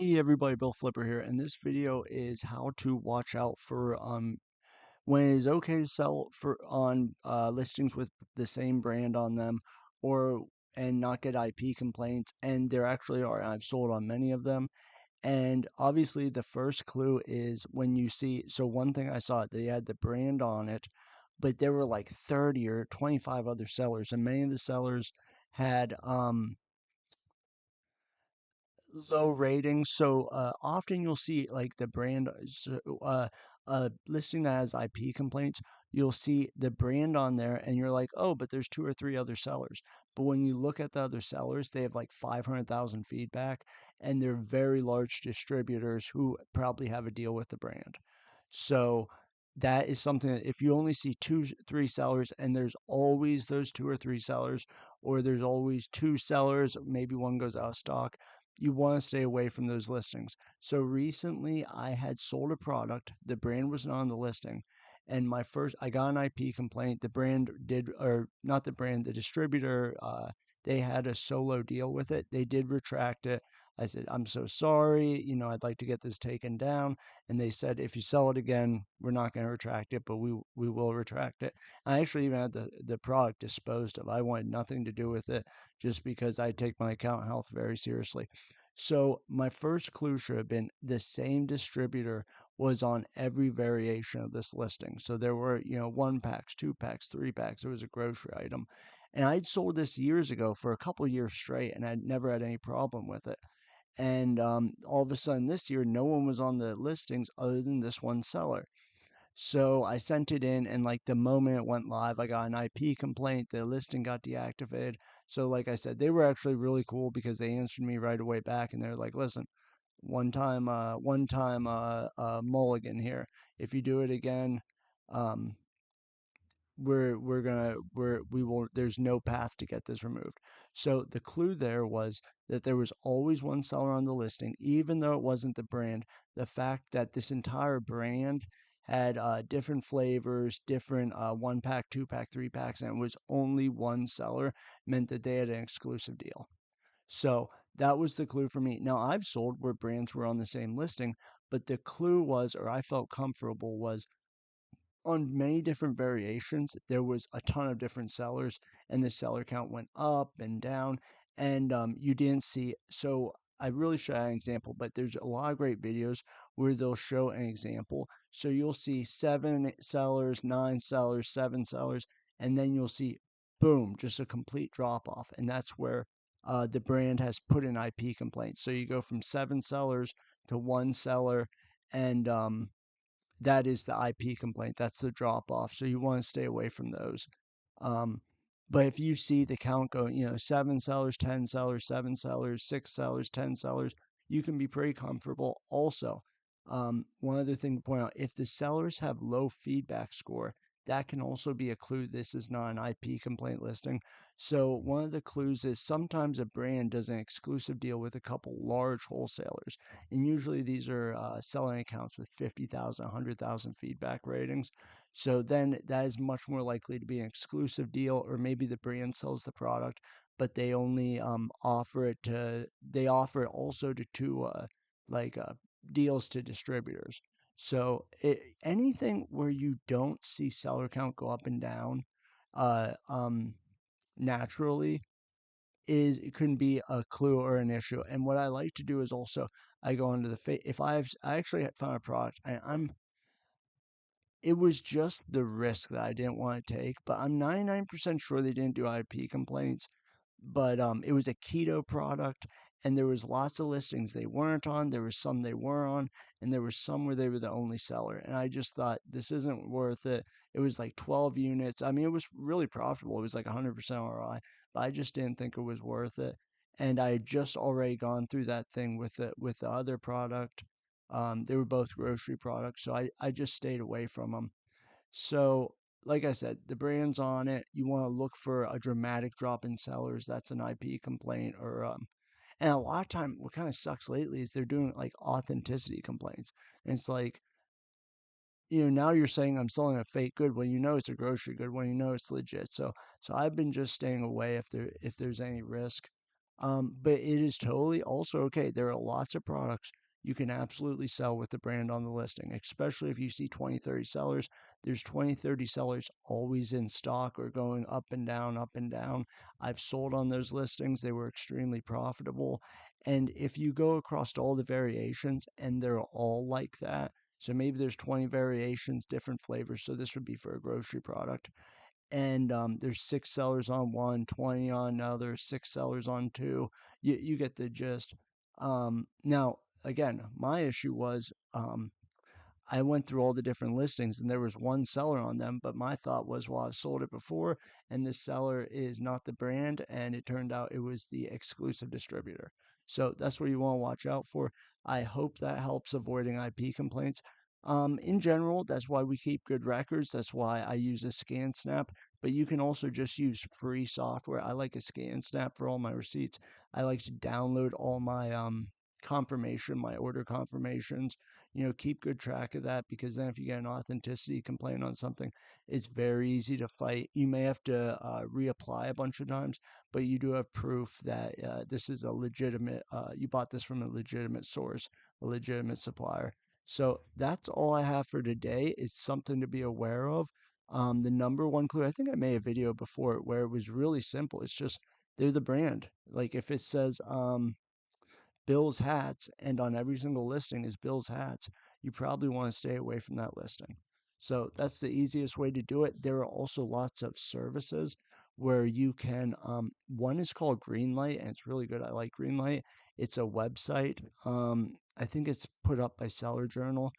Hey everybody, Bill Flipper here, and this video is how to watch out for when it is okay to sell for on listings with the same brand on them or and not get IP complaints. And there actually are, and I've sold on many of them. And obviously the first clue is when you see, so one thing I saw, they had the brand on it, but there were like 30 or 25 other sellers, and many of the sellers had low ratings. So often you'll see like the brand listing that has IP complaints. You'll see the brand on there, and you're like, oh, but there's two or three other sellers. But when you look at the other sellers, they have like 500,000 feedback, and they're very large distributors who probably have a deal with the brand. So that is something that if you only see two, three sellers, and there's always those two or three sellers, or there's always two sellers, maybe one goes out of stock, you want to stay away from those listings. So recently I had sold a product, the brand was not on the listing, and I got an IP complaint. The brand did, or not the brand, the distributor, they had a solo deal with it. They did retract it. I said, I'm so sorry, I'd like to get this taken down. And they said, if you sell it again, we're not going to retract it, but we will retract it. I actually even had the product disposed of. I wanted nothing to do with it just because I take my account health very seriously. So my first clue should have been the same distributor was on every variation of this listing. So there were, one packs, two packs, three packs. It was a grocery item. And I'd sold this years ago for a couple years straight, and I'd never had any problem with it. And all of a sudden this year, no one was on the listings other than this one seller. So I sent it in, and like the moment it went live, I got an IP complaint. The listing got deactivated. So, like I said, they were actually really cool because they answered me right away back, and they're like, "Listen, one time, mulligan here. If you do it again, um, we will there's no path to get this removed." So the clue there was that there was always one seller on the listing, even though it wasn't the brand. The fact that this entire brand had different flavors, different one pack, two pack, three packs, and it was only one seller meant that they had an exclusive deal. So that was the clue for me. Now I've sold where brands were on the same listing, but the clue was, or I felt comfortable was, on many different variations, there was a ton of different sellers, and the seller count went up and down, and you didn't see. So I really show an example, but there's a lot of great videos where they'll show an example. So you'll see seven sellers, nine sellers, seven sellers, and then you'll see, boom, just a complete drop off, and that's where the brand has put an IP complaint. So you go from seven sellers to one seller, and that is the IP complaint. That's the drop off. So you want to stay away from those. Um, but if you see the count go, seven sellers, 10 sellers, seven sellers, six sellers, 10 sellers, you can be pretty comfortable. Also, one other thing to point out, if the sellers have low feedback score, that can also be a clue this is not an IP complaint listing. So one of the clues is sometimes a brand does an exclusive deal with a couple large wholesalers, and usually these are selling accounts with 50,000, 100,000 feedback ratings. So then that is much more likely to be an exclusive deal, or maybe the brand sells the product, but they only they offer it also to like uh, deals to distributors. So anything where you don't see seller count go up and down uh, um, naturally is it couldn't be a clue or an issue. And what I like to do is also I go into the if I actually had found a product, and it was just the risk that I didn't want to take, but I'm 99% sure they didn't do IP complaints. But it was a keto product, and there was lots of listings they weren't on. There was some they were on, and there was some where they were the only seller. And I just thought this isn't worth it. It was like 12 units. I mean, it was really profitable. It was like 100% ROI, but I just didn't think it was worth it. And I had just already gone through that thing with the other product. They were both grocery products, so I just stayed away from them. So, like I said, the brand's on it. You want to look for a dramatic drop in sellers. That's an IP complaint, or and a lot of time, what kind of sucks lately is they're doing like authenticity complaints. And it's like, now you're saying I'm selling a fake good when you know it's a grocery good, when you know it's legit. So I've been just staying away if there's any risk. But it is totally also okay. There are lots of products you can absolutely sell with the brand on the listing, especially if you see 20, 30 sellers. There's 20, 30 sellers always in stock or going up and down, up and down. I've sold on those listings. They were extremely profitable. And if you go across all the variations and they're all like that, so maybe there's 20 variations, different flavors. So this would be for a grocery product and there's six sellers on one, 20 on another, six sellers on two. You get the gist. Now, again, my issue was I went through all the different listings and there was one seller on them, but my thought was, well, I've sold it before and this seller is not the brand. And it turned out it was the exclusive distributor. So that's what you want to watch out for. I hope that helps avoiding IP complaints. In general, that's why we keep good records. That's why I use a scan snap, but you can also just use free software. I like a scan snap for all my receipts. I like to download all my my order confirmations, keep good track of that because then if you get an authenticity complaint on something, it's very easy to fight. You may have to reapply a bunch of times, but you do have proof that this is a legitimate, you bought this from a legitimate source, a legitimate supplier. So that's all I have for today. It's something to be aware of. The number one clue, I think I made a video before it where it was really simple. It's just they're the brand. Like if it says, Bill's hats, and on every single listing is Bill's hats, you probably want to stay away from that listing. So that's the easiest way to do it. There are also lots of services where you can, one is called Greenlight, and it's really good. I like Greenlight. It's a website. I think it's put up by Seller Journal.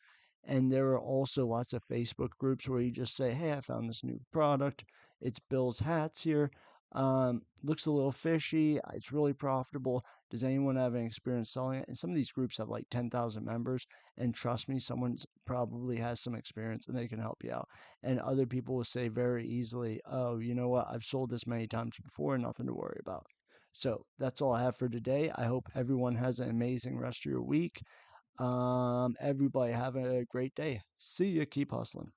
And there are also lots of Facebook groups where you just say, hey, I found this new product. It's Bill's hats here. Looks a little fishy. It's really profitable. Does anyone have any experience selling it? And some of these groups have like 10,000 members. And trust me, someone's probably has some experience and they can help you out. And other people will say very easily, oh, you know what? I've sold this many times before, nothing to worry about. So that's all I have for today. I hope everyone has an amazing rest of your week. Everybody have a great day. See you. Keep hustling.